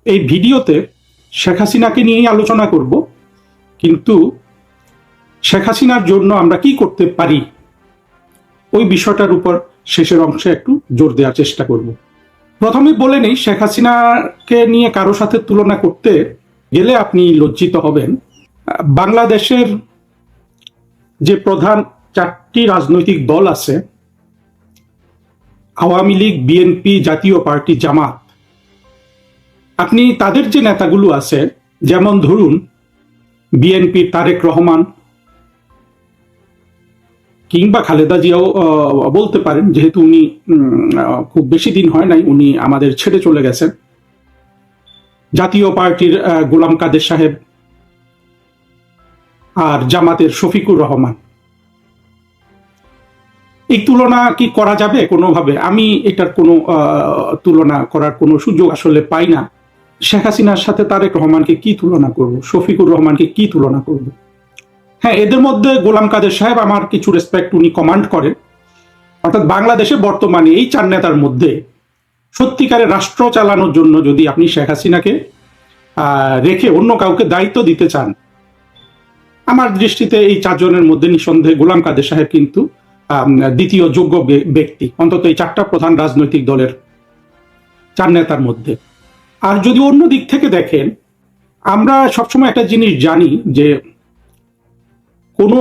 এই ভিডিওতে শেখ হাসিনাকে নিয়েই আলোচনা করব, কিন্তু শেখ হাসিনার জন্য আমরা কি করতে পারি ওই বিষয়টার উপর শেষের অংশে একটু জোর দেওয়ার চেষ্টা করব। প্রথমে বলে নেই, শেখ হাসিনাকে নিয়ে কারো সাথে তুলনা করতে গেলে আপনি লজ্জিত হবেন। বাংলাদেশের যে প্রধান চারটি রাজনৈতিক দল আছে, আওয়ামী লীগ, বিএনপি, জাতীয় পার্টি, জামাত, আপনি তাদের যে নেতাগুলো আছে, যেমন ধরুন বিএনপি তারেক রহমান কিংবা খালেদা জিয়াও বলতে পারেন, যেহেতু উনি খুব বেশি দিন হয় নাই উনি আমাদের ছেড়ে চলে গেছেন। জাতীয় পার্টির গোলাম কাদের সাহেব, আর জামাতের শফিকুর রহমান। এই তুলনা কি করা যাবে কোনোভাবে? আমি এটার কোনো তুলনা করার কোনো সুযোগ আসলে পাই না। শেখ হাসিনার সাথে তারেক রহমানকে কি তুলনা করব, শফিকুর রহমানকে কি তুলনা করব? হ্যাঁ, এদের মধ্যে গোলাম কাদের সাহেব আমার কিছু রেসপেক্ট, উনি কমান্ড করেন। অর্থাৎ বাংলাদেশে বর্তমানে এই চার নেতার মধ্যে সত্যিকারের রাষ্ট্র চালানোর জন্য যদি আপনি শেখ হাসিনাকে রেখে অন্য কাউকে দায়িত্ব দিতে চান, আমার দৃষ্টিতে এই চারজনের মধ্যে নিঃসন্দেহে গোলাম কাদের সাহেব কিন্তু দ্বিতীয় যোগ্য ব্যক্তি, অন্তত এই চারটা প্রধান রাজনৈতিক দলের চার নেতার মধ্যে। আর যদি অন্য দিক থেকে দেখেন, আমরা সবসময় একটা জিনিস জানি যে কোনো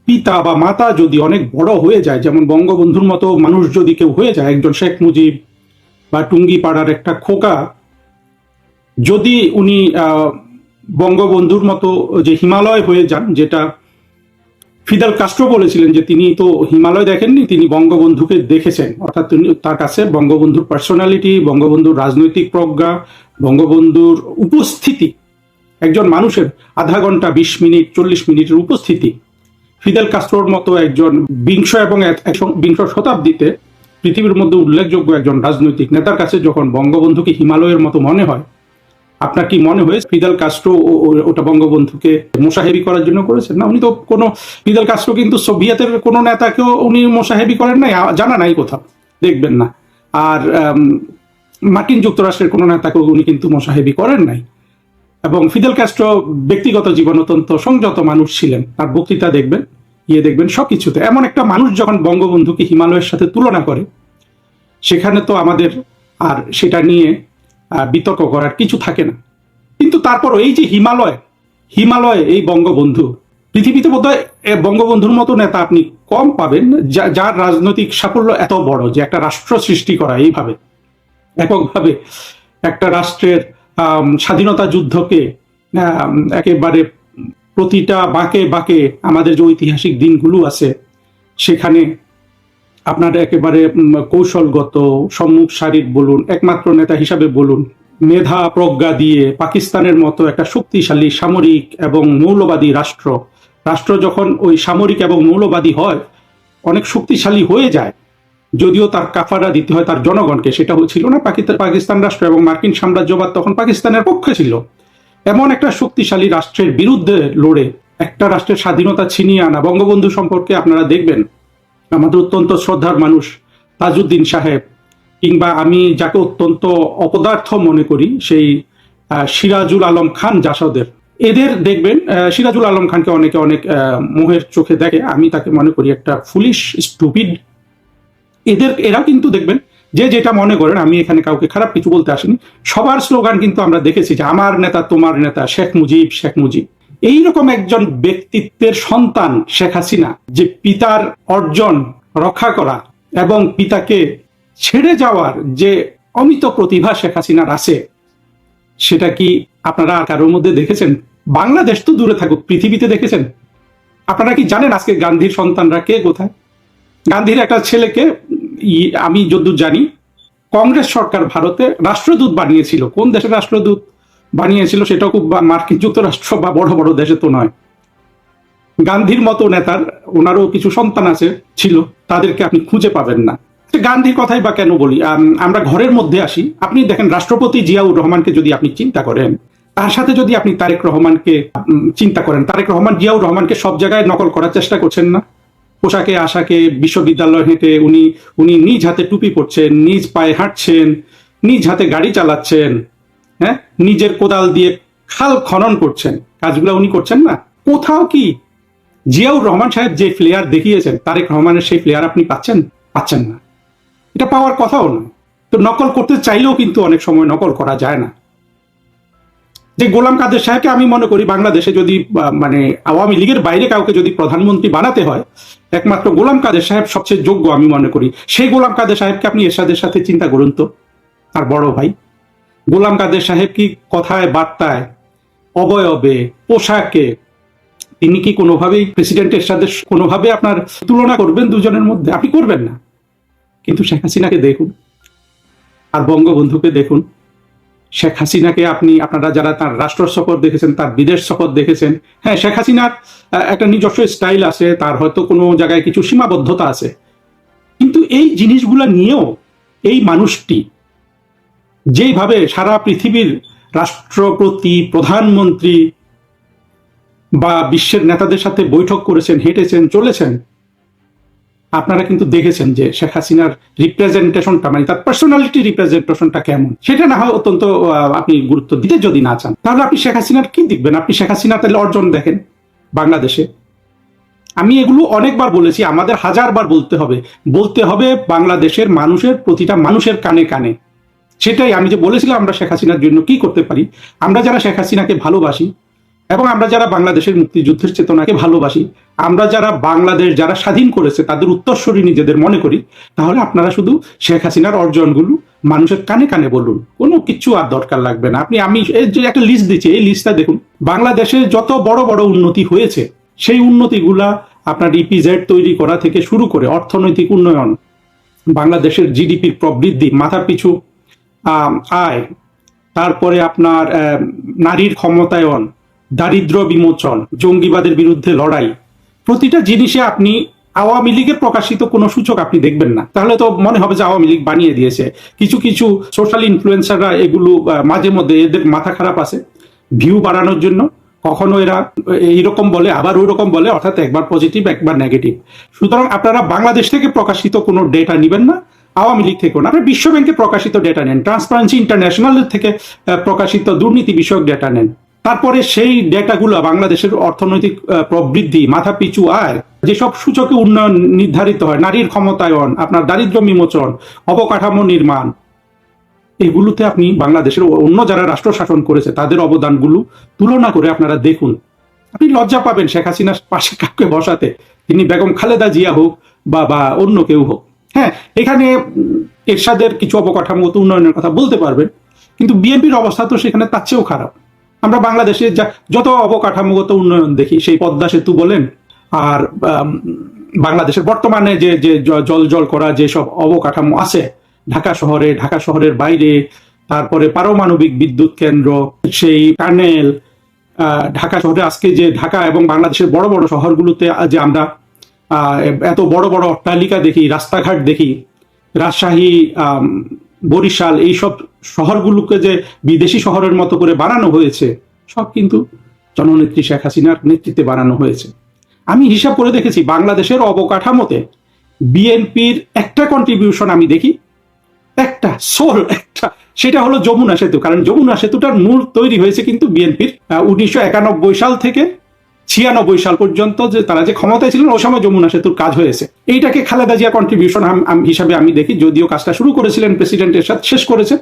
পিতা বা মাতা যদি অনেক বড় হয়ে যায়, যেমন বঙ্গবন্ধুর মতো মানুষ যদি কেউ হয়ে যায়, একজন শেখ মুজিব বা টুঙ্গিপাড়ার একটা খোকা, যদি উনি বঙ্গবন্ধুর মতো যে হিমালয় হয়ে যান, যেটা ফিদেল কাস্ট্রো বলেছিলেন যে তিনি তো হিমালয় দেখেননি, তিনি বঙ্গবন্ধুকে দেখেছেন। অর্থাৎ তার কাছে বঙ্গবন্ধুর পার্সোনালিটি, বঙ্গবন্ধুর রাজনৈতিক প্রজ্ঞা, বঙ্গবন্ধুর উপস্থিতি, একজন মানুষের আধা ঘন্টা 20 মিনিট 40 মিনিটের উপস্থিতি, ফিদেল কাস্ট্রোর মতো একজন বিংশ এবং বিংশ শতাব্দীতে পৃথিবীর মধ্যে উল্লেখযোগ্য একজন রাজনৈতিক নেতার কাছে যখন বঙ্গবন্ধুকে হিমালয়ের মতো মনে হয়, আপনার কি মনে হয় ফিদেল কাস্ট্রো ওটা বঙ্গবন্ধুকে মোসাহেবি করার জন্য করেছেন? না, উনি তো কোনো, ফিদেল কাস্ট্রো কিন্তু সোভিয়েতের কোনো নেতাকেও উনি মোসাহেবি করেন নাই, জানা নাই কোথাও, দেখবেন না। আর মার্কিন যুক্তরাষ্ট্রের কোনো নেতাকেও উনি কিন্তু মোসাহেবি করেন নাই। এবং ফিদেল কাস্ট্রো ব্যক্তিগত জীবন অত্যন্ত সংযত মানুষ ছিলেন, তার বক্তৃতা দেখবেন, দেখবেন সবকিছুতে। এমন একটা মানুষ যখন বঙ্গবন্ধুকে হিমালয়ের সাথে তুলনা করে, সেখানে তো আমাদের আর সেটা নিয়ে বিতর্ক করার কিছু থাকে না। কিন্তু তারপরও এই যে হিমালয় এই বঙ্গবন্ধু, পৃথিবীতে বোধহয় বঙ্গবন্ধুর মতো নেতা আপনি কম পাবেন যার রাজনৈতিক সাফল্য এত বড়, যে একটা রাষ্ট্র সৃষ্টি করা এইভাবে এককভাবে, একটা রাষ্ট্রের স্বাধীনতা যুদ্ধকে একেবারে প্রতিটা বাঁকে বাঁকে আমাদের যে ঐতিহাসিক দিনগুলো আছে সেখানে আপনার একেবারে কৌশলগত সম্মুখ সারির বলুন, একমাত্র নেতা হিসাবে বলুন, মেধা প্রজ্ঞা দিয়ে পাকিস্তানের মতো একটা শক্তিশালী সামরিক এবং মৌলবাদী রাষ্ট্র যখন ওই সামরিক এবং মৌলবাদী হয়, অনেক শক্তিশালী হয়ে যায়, যদিও তার কাফারা দিতে হয় তার জনগণকে, সেটা ছিল না পাকিস্তান রাষ্ট্র, এবং মার্কিন সাম্রাজ্যবাদ তখন পাকিস্তানের পক্ষে ছিল। এমন একটা শক্তিশালী রাষ্ট্রের বিরুদ্ধে লড়ে একটা রাষ্ট্রের স্বাধীনতা ছিনিয়ে আনা। বঙ্গবন্ধু সম্পর্কে আপনারা দেখবেন, আমাদের অত্যন্ত শ্রদ্ধার মানুষ তাজউদ্দিন সাহেব, কিংবা আমি যাকে অত্যন্ত অপদার্থ মনে করি সেই সিরাজুল আলম খান জাসদের, এদের দেখবেন, সিরাজুল আলম খানকে অনেকে অনেক মোহের চোখে দেখে, আমি তাকে মনে করি একটা ফুলিশ স্টুপিড। এরা কিন্তু দেখবেন যে যেটা মনে করেন, আমি এখানে কাউকে খারাপ কিছু বলতে আসিনি, সবার স্লোগান কিন্তু আমরা দেখেছি যে আমার নেতা তোমার নেতা, শেখ মুজিব শেখ মুজিব। এইরকম একজন ব্যক্তিত্বের সন্তান শেখ হাসিনা, যে পিতার অর্জন রক্ষা করা এবং পিতাকে ছেড়ে যাওয়ার যে অমিত প্রতিভা শেখ হাসিনার আছে, সেটা কি আপনারা কারোর মধ্যে দেখেছেন? বাংলাদেশ তো দূরে থাকুক, পৃথিবীতে দেখেছেন? আপনারা কি জানেন আজকে গান্ধীর সন্তানরা কে কোথায়? গান্ধীর একটা ছেলেকে, আমি যতদূর জানি, কংগ্রেস সরকার ভারতে রাষ্ট্রদূত বানিয়েছিল। কোন দেশের রাষ্ট্রদূত বানিয়েছিল সেটাও খুব মার্কিন যুক্তরাষ্ট্র বা বড় বড় দেশে তো নয়। গান্ধীর মতো নেতার ওনারও কিছু সন্তান আছে, ছিল, তাদেরকে আপনি খুঁজে পাবেন না। গান্ধীর কথাই বা কেন বলি, আমরা ঘরের মধ্যে আসি। আপনি দেখেন রাষ্ট্রপতি জিয়াউর রহমানকে যদি আপনি চিন্তা করেন, তার সাথে যদি আপনি তারেক রহমানকে চিন্তা করেন, তারেক রহমান জিয়াউর রহমানকে সব জায়গায় নকল করার চেষ্টা করছেন না? পোশাকে আশাকে বিশ্ববিদ্যালয় হেঁটে উনি নিজ হাতে টুপি পরছেন, নিজ পায়ে হাঁটছেন, নিজ হাতে গাড়ি চালাচ্ছেন, হ্যাঁ, নিজের কোদাল দিয়ে খাল খনন করছেন, কাজগুলো উনি করছেন না। কোথাও কি জিয়াউর রহমান সাহেব যে ফ্লেয়ার দেখিয়েছেন, তারেক রহমানের সেই ফ্লেয়ার আপনি পাচ্ছেন না। এটা পাওয়ার কথাও নয়। তো নকল করতে চাইলেও কিন্তু অনেক সময় নকল করা যায় না। যে গোলাম কাদের সাহেবকে আমি মনে করি বাংলাদেশে যদি মানে আওয়ামী লীগের বাইরে কাউকে যদি প্রধানমন্ত্রী বানাতে হয়, একমাত্র গোলাম কাদের সাহেব সবচেয়ে যোগ্য আমি মনে করি। সেই গোলাম কাদের সাহেবকে আপনি এরশাদের সাথে চিন্তা করুন তো, তার বড় ভাই। গোলাম কাদের সাহেব কি কথায় বার্তায়, অবয়বে, পোশাকে, তিনি কি কোনোভাবেই প্রেসিডেন্টের সাথে কোনোভাবে আপনার তুলনা করবেন দুজনের মধ্যে? আপনি করবেন না। কিন্তু শেখ হাসিনাকে দেখুন, আর বঙ্গবন্ধুকে দেখুন। শেখ হাসিনাকে আপনারা যারা তার রাষ্ট্র সফর দেখেছেন, তার বিদেশ সফর দেখেছেন, হ্যাঁ, শেখ হাসিনার একটা নিজস্ব স্টাইল আছে, তার হয়তো কোনো জায়গায় কিছু সীমাবদ্ধতা আছে, কিন্তু এই জিনিসগুলা নিয়েও এই মানুষটি যেইভাবে সারা পৃথিবীর রাষ্ট্রপতি, প্রধানমন্ত্রী বা বিশ্বের নেতাদের সাথে বৈঠক করেছেন, হেঁটেছেন, চলেছেন, আপনারা কিন্তু দেখেছেন যে শেখ হাসিনার রিপ্রেজেন্টেশনটা, মানে তার পার্সোনালিটি রিপ্রেজেন্টেশনটা কেমন। সেটা না হয় অত্যন্ত আপনি গুরুত্ব দিতে যদি না চান, তাহলে আপনি শেখ হাসিনার কি দেখবেন? আপনি শেখ হাসিনার তাহলে অর্জন দেখেন বাংলাদেশে। আমি এগুলো অনেকবার বলেছি, আমাদের হাজারবার বলতে হবে বাংলাদেশের মানুষের, প্রতিটা মানুষের কানে কানে। সেটাই আমি যে বলেছিলাম আমরা শেখ হাসিনার জন্য কি করতে পারি। আমরা যারা শেখ হাসিনাকে ভালোবাসি এবং আমরা যারা বাংলাদেশের মুক্তিযুদ্ধের চেতনাকে ভালোবাসি, আমরা যারা বাংলাদেশ যারা স্বাধীন করেছে তাদের উত্তরসূরি নিজেদের মনে করি, তাহলে আপনারা শুধু শেখ হাসিনার অর্জনগুলো মানুষের কানে কানে বলুন, কোনো কিছু আর দরকার লাগবে না। আমি যে একটা লিস্ট দিচ্ছি, এই লিস্টটা দেখুন। বাংলাদেশে যত বড় বড় উন্নতি হয়েছে, সেই উন্নতিগুলা আপনার ইপিজেড তৈরি করা থেকে শুরু করে অর্থনৈতিক উন্নয়ন, বাংলাদেশের জিডিপির প্রবৃদ্ধি, মাথা পিছু আয়, তারপরে আপনার নারীর ক্ষমতায়ন, দারিদ্র বিমোচন, জঙ্গিবাদের বিরুদ্ধে লড়াই, প্রতিটা জিনিসে আপনি আওয়ামী লীগের প্রকাশিত কোনো সূচক আপনি দেখবেন না। তাহলে তো মনে হবে যে আওয়ামী লীগ বানিয়ে দিয়েছে। কিছু কিছু সোশ্যাল ইনফ্লুয়েন্সাররা এগুলো মাঝে মধ্যে এদের মাথা খারাপ আছে, ভিউ বাড়ানোর জন্য কখনো এরা এইরকম বলে, আবার ওই রকম বলে, অর্থাৎ একবার পজিটিভ একবার নেগেটিভ। সুতরাং আপনারা বাংলাদেশ থেকে প্রকাশিত কোনো ডেটা নেবেন না, আওয়ামী লীগ থেকেও না। আপনারা বিশ্ব ব্যাংকে প্রকাশিত ডেটা নেন, ট্রান্সপারেন্সি ইন্টারন্যাশনাল থেকে প্রকাশিত দুর্নীতি বিষয়ক ডেটা নেন। তারপরে সেই ডেটাগুলো বাংলাদেশের অর্থনৈতিক প্রবৃদ্ধি, মাথাপিছু আয়, যেসব সূচকে উন্নয়ন নির্ধারিত হয়, নারীর ক্ষমতায়ন, আপনার দারিদ্র বিমোচন, অবকাঠামো নির্মাণ, এগুলোতে আপনি বাংলাদেশের অন্য যারা রাষ্ট্র শাসন করেছে তাদের অবদানগুলো তুলনা করে আপনারা দেখুন। আপনি লজ্জা পাবেন শেখ হাসিনার পাশে কাউকে বসাতে, তিনি বেগম খালেদা জিয়া হোক বা অন্য কেউ হোক। হ্যাঁ, এখানে এরশাদের কিছু অবকাঠামোগত উন্নয়নের কথা বলতে পারবেন, কিন্তু বিএনপির অবস্থা তো সেখানে তার চেয়েও খারাপ। আমরা বাংলাদেশে যত অবকাঠামোগত উন্নয়ন দেখি, সেই পদ্মা সেতু বলেন, আর বাংলাদেশের বর্তমানে যে জল করা যেসব অবকাঠামো আছে ঢাকা শহরে, ঢাকা শহরের বাইরে, তারপরে পারমাণবিক বিদ্যুৎ কেন্দ্র, সেই টানেল, ঢাকা শহরে আজকে যে ঢাকা এবং বাংলাদেশের বড় বড় শহরগুলোতে যে আমরা এত বড় বড় অট্টালিকা দেখি, রাস্তাঘাট দেখি, রাজশাহী, বরিশাল, এইসব শহরগুলোকে যে বিদেশি শহরের মতো করে বানানো হয়েছে, সব কিন্তু জননেত্রী শেখ হাসিনার নেতৃত্বে বানানো হয়েছে। আমি হিসাব করে দেখেছি, বাংলাদেশের অবকাঠামোতে বিএনপির একটা কন্ট্রিবিউশন আমি দেখি, একটা, সেটা হলো যমুনা সেতু। কারণ যমুনা সেতুটার মূল তৈরি হয়েছে কিন্তু বিএনপির 1991 সাল থেকে 96 সাল পর্যন্ত, যে তারা যে ক্ষমতায় ছিলেন ওই সময় যমুনা সেতুর কাজ হয়েছে। এইটাকে খালেদা জিয়া কন্ট্রিবিউশন হিসাবে আমি দেখি, যদিও কাজটা শুরু করেছিলেন প্রেসিডেন্ট এরশাদ, শেষ করেছে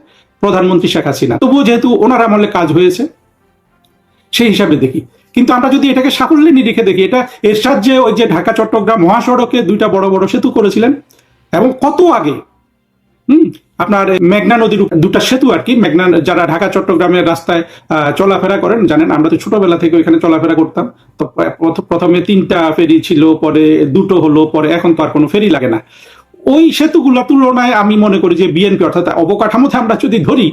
প্রধানমন্ত্রী শেখ হাসিনা, তবুও যেহেতু ওনার আমলে কাজ হয়েছে সেই হিসাবে দেখি। কিন্তু আমরা যদি এটাকে সাফল্যের নিরিখে দেখি, এটা এরশাদ যে ওই যে ঢাকা চট্টগ্রাম মহাসড়কে দুইটা বড় বড় সেতু করেছিলেন, এবং কত আগে আপনার মেঘনা নদীর দুটা সেতু আর কি, মেঘনা, যারা ঢাকা চট্টগ্রামের রাস্তায় চলাফেরা করেন জানেন, আমরা তো ছোটবেলা থেকে ওইখানে চলাফেরা করতাম। তো প্রথমে 3টা ফেরি ছিল, পরে 2টো হলো, পরে এখন তো আর কোনো ফেরি লাগে না। ওই সেতুগুলোর তুলনায় আমি মনে করি যে বিএনপি, অর্থাৎ অবকাঠামোতে আমরা যদি ধরি,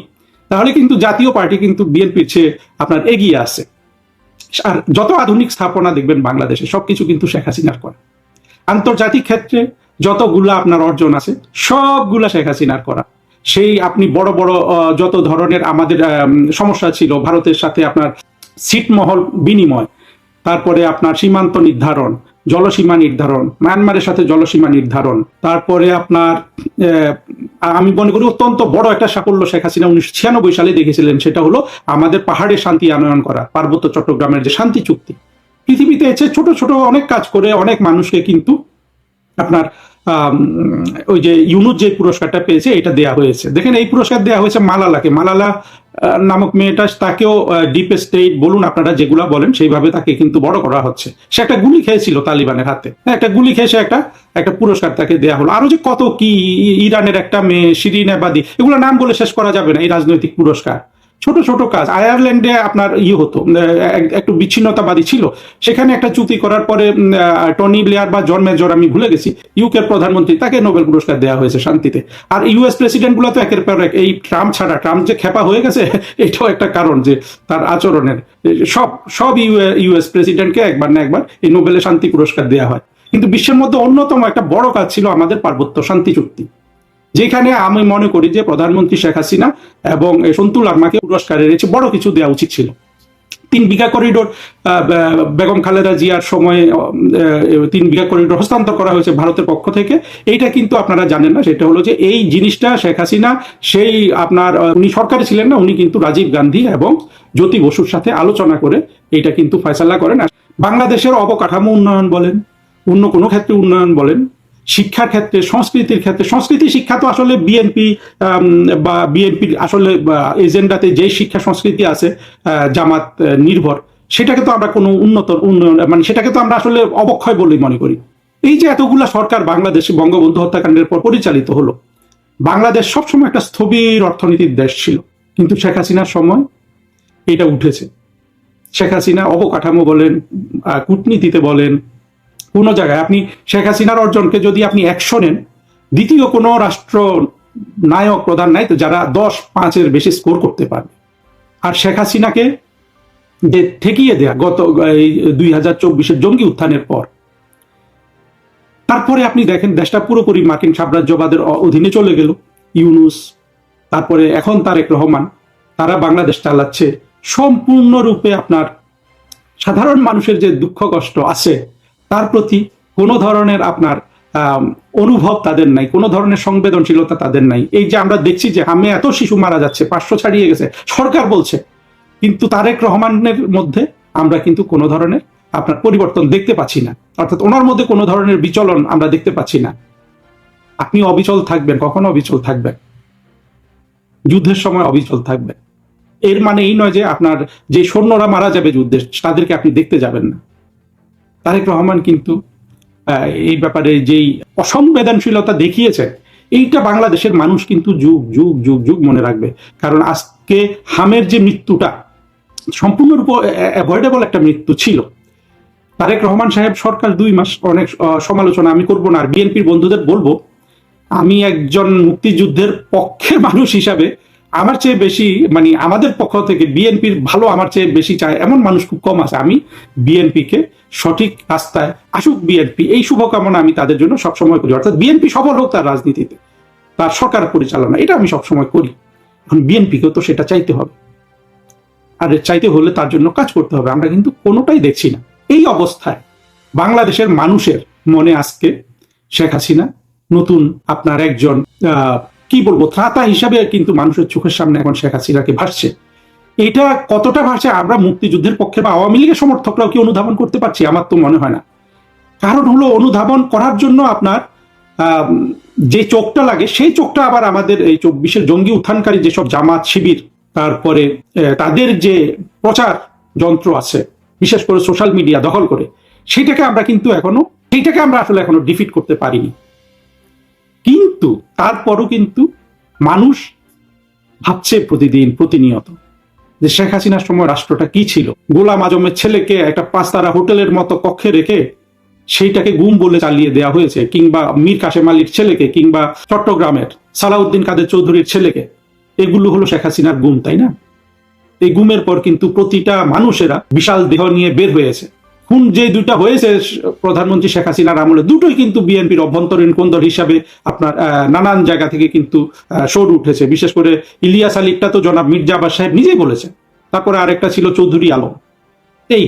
তাহলে কিন্তু জাতীয় পার্টি কিন্তু বিএনপির চেয়ে আপনার এগিয়ে আছে। আর যত আধুনিক স্থাপনা দেখবেন বাংলাদেশে, সবকিছু কিন্তু শেখ হাসিনার করা। আন্তর্জাতিক ক্ষেত্রে যতগুলা আপনার অর্জন আছে, সবগুলা শেখ হাসিনার করা। সেই আপনি বড় বড় যত ধরনের আমাদের সমস্যা ছিল ভারতের সাথে, আপনার ছিটমহল বিনিময়, তারপরে আপনার সীমান্ত নির্ধারণ, জলসীমা নির্ধারণ, মায়ানমারের সাথে জলসীমা নির্ধারণ, তারপরে আপনার আমি মনে করি অত্যন্ত বড় একটা সাফল্য শেখ হাসিনা 1996 সালে দেখেছিলেন, সেটা হলো আমাদের পাহাড়ে শান্তি আনয়ন করা, পার্বত্য চট্টগ্রামের যে শান্তি চুক্তি। পৃথিবীতে এসে ছোট ছোট অনেক কাজ করে অনেক মানুষকে কিন্তু আপনার ওই যে ইউনুস যে পুরস্কারটা পেয়েছে এটা দেয়া হয়েছে। দেখেন এই পুরস্কার দেয়া হয়েছে মালালাকে, মালালা নামক মেয়েটা, তাকেও ডিপ স্টেট বলুন আপনারা যেগুলা বলেন সেইভাবে তাকে কিন্তু বড় করা হচ্ছে। সে একটা গুলি খেয়েছিল তালিবানের হাতে, একটা গুলি খেয়ে সে একটা পুরস্কার তাকে দেয়া হলো। আরো যে কত কি, ইরানের একটা মেয়ে শিরিন এবাদি, এগুলো নাম বলে শেষ করা যাবে না এই রাজনৈতিক পুরস্কার। ছোট ছোট কাজ। আয়ারল্যান্ডে আপনার হতো, একটু বিচ্ছিন্নতাবাদী ছিল, সেখানে একটা চুক্তি করার পরে টনি ব্লেয়ার বা জন মেজর, আমি ভুলে গেছি, ইউকের প্রধানমন্ত্রী, তাকে নোবেল পুরস্কার দেওয়া হয়েছে শান্তিতে। আর ইউএস প্রেসিডেন্ট গুলো তো একের পর এক, এই ট্রাম্প ছাড়া, ট্রাম্প যে খেপা হয়ে গেছে এটাও একটা কারণ যে তার আচরণের। সব ইউএস প্রেসিডেন্টকে একবার না একবার এই নোবেলের শান্তি পুরস্কার দেওয়া হয়। কিন্তু বিশ্বের মধ্যে অন্যতম একটা বড় কাজ ছিল আমাদের পার্বত্য শান্তি চুক্তি, যেখানে আমি মনে করি যে প্রধানমন্ত্রী শেখ হাসিনা এবং সন্তুল আর্মাকে পুরস্কারের চেয়ে বড় কিছু দেওয়া উচিত ছিল। 3 বিঘা করিডোর বেগম খালেদা জিয়ার সময় 3 বিঘা করিডোর হস্তান্তর করা হয়েছে ভারতের পক্ষ থেকে। এইটা কিন্তু আপনারা জানেন না, সেটা হলো যে এই জিনিসটা শেখ হাসিনা সেই আপনার উনি সরকারে ছিলেন না, উনি কিন্তু রাজীব গান্ধী এবং জ্যোতি বসুর সাথে আলোচনা করে এইটা কিন্তু ফয়সালা করেন। বাংলাদেশের অবকাঠামো উন্নয়ন বলেন, অন্য কোনো ক্ষেত্রে উন্নয়ন বলেন, শিক্ষার ক্ষেত্রে, সংস্কৃতির ক্ষেত্রে, সংস্কৃতি শিক্ষা তো আসলে বিএনপি বা বিএনপির আসলে এজেন্ডাতে যে শিক্ষা সংস্কৃতি আছে জামাত নির্ভর, সেটাকে তো আমরা কোনো উন্নয়ন মানে সেটাকে তো আমরা আসলে অবক্ষয় বলেই মনে করি। এই যে এতগুলা সরকার বাংলাদেশে বঙ্গবন্ধু হত্যাকাণ্ডের পর পরিচালিত হলো, বাংলাদেশ সবসময় একটা স্থবির অর্থনীতির দেশ ছিল, কিন্তু শেখ হাসিনার সময় এটা উঠেছে। শেখ হাসিনা অবকাঠামো বলেন, কূটনীতিতে বলেন, কোনো জায়গায় আপনি শেখ হাসিনার অর্জনকে যদি আপনি 100 নেন, দ্বিতীয় কোনো রাষ্ট্র নায়ক প্রধান নাই তো যারা 10-5-এর বেশি স্কোর করতে পারবে। আর শেখ হাসিনাকে যে ঠেকিয়ে দেয়া গত 2024-এর জঙ্গি উত্থানের পর, তারপরে আপনি দেখেন দেশটা পুরোপুরি মার্কিন সাম্রাজ্যবাদের অধীনে চলে গেল। ইউনুস, তারপরে এখন তারেক রহমান, তারা বাংলাদেশ চালাচ্ছে সম্পূর্ণরূপে আপনার সাধারণ মানুষের যে দুঃখ কষ্ট আছে তার প্রতি কোনো ধরনের আপনার অনুভব তাদের নাই, কোনো ধরনের সংবেদনশীলতা তাদের নাই। এই যে আমরা দেখছি যে হামে এত শিশু মারা যাচ্ছে, 500 ছাড়িয়ে গেছে, সরকার বলছে, কিন্তু তারেক রহমানের মধ্যে আমরা কিন্তু কোনো ধরনের আপনার পরিবর্তন দেখতে পাচ্ছি না, অর্থাৎ ওনার মধ্যে কোনো ধরনের বিচলন আমরা দেখতে পাচ্ছি না। আপনি অবিচল থাকবেন, কখনো অবিচল থাকবেন, যুদ্ধের সময় অবিচল থাকবেন। এর মানে এই নয় যে আপনার যে সৈন্যরা মারা যাবে যুদ্ধে তাদেরকে আপনি দেখতে যাবেন না। তারেক রহমান কিন্তু এই ব্যাপারে যেই অসংবেদনশীলতা দেখিয়েছে, এইটা বাংলাদেশের মানুষ কিন্তু যুগ যুগ যুগ যুগ মনে রাখবে। কারণ আজকে হামের যে মৃত্যুটা সম্পূর্ণরূপে অ্যাভয়েডেবল একটা মৃত্যু ছিল। তারেক রহমান সাহেব সরকার 2 মাস অনেক সমালোচনা আমি করব না, আর বিএনপির বন্ধুদের বলবো, আমি একজন মুক্তিযুদ্ধের পক্ষের মানুষ হিসাবে আমার চেয়ে বেশি মানে আমাদের পক্ষ থেকে বিএনপির ভালো আমার চেয়ে বেশি চায় এমন মানুষ খুব কম আছে। আমি বিএনপিকে সঠিক রাস্তায় আসুক, বিএনপি, এই শুভকামনা আমি তাদের জন্য সবসময় করি। অর্থাৎ বিএনপি সফল হোক তার রাজনীতিতে, তার সরকার পরিচালনা, এটা আমি সবসময় করি। এখন বিএনপিকেও তো সেটা চাইতে হবে, আর চাইতে হলে তার জন্য কাজ করতে হবে। আমরা কিন্তু কোনোটাই দেখছি না। এই অবস্থায় বাংলাদেশের মানুষের মনে আজকে শেখ হাসিনা নতুন আপনার একজন কি বলবো ত্রাতা হিসাবে কিন্তু মানুষের চোখের সামনে এখন শেখ হাসিনাকে ভাসছে। এটা কতটা ভাসছে আমরা মুক্তিযুদ্ধের পক্ষে বা আওয়ামী লীগের সমর্থকরাও কি অনুধাবন করতে পারছি? আমার তো মনে হয় না। কারণ হলো অনুধাবন করার জন্য আপনার যে চোখটা লাগে সেই চোখটা আবার আমাদের এই 24-এর জঙ্গি উত্থানকারী যেসব জামাত শিবির, তারপরে তাদের যে প্রচার যন্ত্র আছে, বিশেষ করে সোশ্যাল মিডিয়া দখল করে, সেইটাকে আমরা আসলে এখনো ডিফিট করতে পারিনি। কিন্তু তারপরও কিন্তু মানুষ ভাবছে প্রতিনিয়ত যে শেখ হাসিনার সময় রাষ্ট্রটা কি ছিল। গোলাম আজমের ছেলেকে একটা 5-তারা হোটেলের মতো কক্ষে রেখে সেইটাকে গুম বলে চালিয়ে দেওয়া হয়েছে, কিংবা মীর কাশেম আলীর ছেলেকে, কিংবা চট্টগ্রামের সালাউদ্দিন কাদের চৌধুরীর ছেলেকে। এগুলো হলো শেখ হাসিনার গুম, তাই না? এই গুমের পর কিন্তু প্রতিটা মানুষেরা বিশাল দেহ নিয়ে বের হয়েছে। খুন যে 2টা হয়েছে প্রধানমন্ত্রী শেখ হাসিনার আমলে, দুটোই কিন্তু বিএনপির অভ্যন্তরীণ কোন্দল হিসাবে আপনার নানান জায়গা থেকে কিন্তু সর উঠেছে। বিশেষ করে ইলিয়াস আলীরটা তো জনাব মির্জা আব্বাস সাহেব নিজেই বলেছেন। তারপরে আরেকটা ছিল চৌধুরী আলম। এই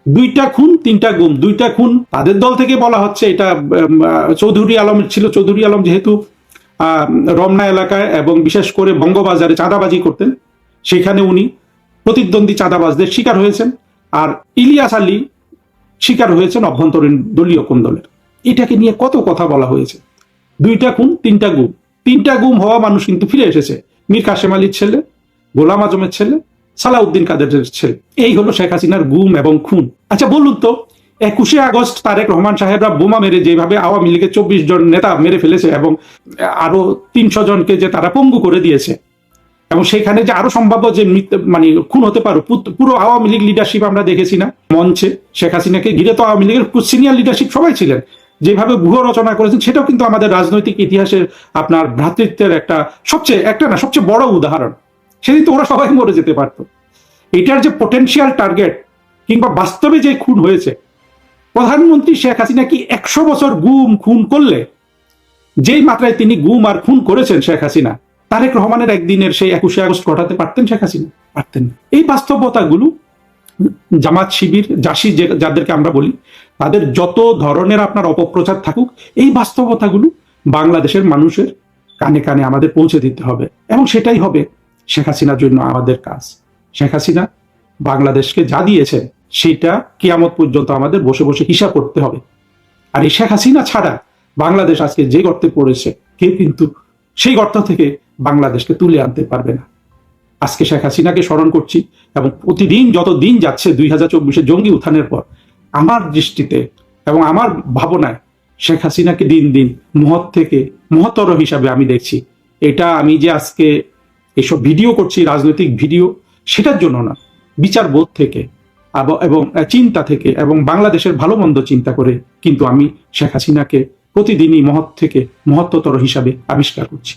2টা খুন 3টা গুম, 2টা খুন তাদের দল থেকে বলা হচ্ছে এটা চৌধুরী আলমের ছিল। চৌধুরী আলম যেহেতু রমনা এলাকায় এবং বিশেষ করে বঙ্গবাজারে চাঁদাবাজি করতেন, সেখানে উনি প্রতিদ্বন্দ্বী চাঁদাবাজদের শিকার হয়েছেন। আর ইলিয়াস আলী শিকার হয়েছেন অভ্যন্তরীণ দলীয় কোন্দলের। এটাকে নিয়ে কত কথা বলা হয়েছে। 2টা খুন 3টা গুম, 3টা গুম হওয়া মানুষ কিন্তু ফিরে এসেছে। মীর কাসেম আলীর ছেলে, গোলাম আজমের ছেলে, সালাউদ্দিন কাদেরের ছেলে। এই হলো শেখ হাসিনার গুম এবং খুন। আচ্ছা বলুন তো, 21শে আগস্ট তারেক রহমান সাহেবরা বোমা মেরে যেভাবে আওয়ামী লীগের 24 জন নেতা মেরে ফেলেছে এবং আরো 300 জনকে যে তারা পঙ্গু করে দিয়েছে, এবং সেখানে যে আরো সম্ভাব্য যে মানে খুন হতে পারো, পুরো আওয়ামী লীগ লিডারশিপ আমরা দেখেছি না মঞ্চে। শেখ হাসিনাকে ঘিরে তো আওয়ামী লীগের সিনিয়র লিডারশিপ সবাই ছিলেন। যেভাবে ব্যূহ রচনা করেছেন সেটাও কিন্তু আমাদের রাজনৈতিক ইতিহাসের আপনার ভ্রাতৃত্বের সবচেয়ে বড় উদাহরণ। সেদিন তো ওরা সবাই মরে যেতে পারতো। এটার যে পোটেনশিয়াল টার্গেট কিংবা বাস্তবে যে খুন হয়েছে, প্রধানমন্ত্রী শেখ হাসিনা কি 100 বছর গুম খুন করলে যেই মাত্রায় তিনি গুম আর খুন করেছেন শেখ হাসিনা, তারেক রহমানের একদিনের সেই 21শে আগস্ট ঘটাতে পারতেন শেখ হাসিনা? পারতেন। এই বাস্তবতাগুলো জামাত শিবির জাসি যাদেরকে আমরা বলি, তাদের যত ধরনের আপনার অপপ্রচার থাকুক, এই বাস্তবতাগুলো বাংলাদেশের মানুষের কানে কানে আমাদের পৌঁছে দিতে হবে। এবং সেটাই হবে শেখ হাসিনার জন্য আমাদের কাজ। শেখ হাসিনা বাংলাদেশকে যা দিয়েছেন সেটা কিয়ামত পর্যন্ত আমাদের বসে বসে হিসাব করতে হবে। আর এই শেখ হাসিনা ছাড়া বাংলাদেশ আজকে যে গর্তে পড়েছে, কেউ কিন্তু সেই গর্ত থেকে বাংলাদেশকে তুলে আনতে পারবে না। আজকে শেখ হাসিনাকে স্মরণ করছি এবং প্রতিদিন যত দিন যাচ্ছে 2024-এ জঙ্গি উত্থানের পর, আমার দৃষ্টিতে এবং আমার ভাবনায় শেখ হাসিনাকে দিন দিন মহৎ থেকে মহত্তর হিসাবে আমি দেখছি। এটা আমি যে আজকে এসব ভিডিও করছি, রাজনৈতিক ভিডিও, সেটার জন্য না, বিচার বোধ থেকে এবং চিন্তা থেকে এবং বাংলাদেশের ভালো মন্দ চিন্তা করে কিন্তু আমি শেখ হাসিনাকে প্রতিদিনই মহৎ থেকে মহত্তর হিসাবে আবিষ্কার করছি।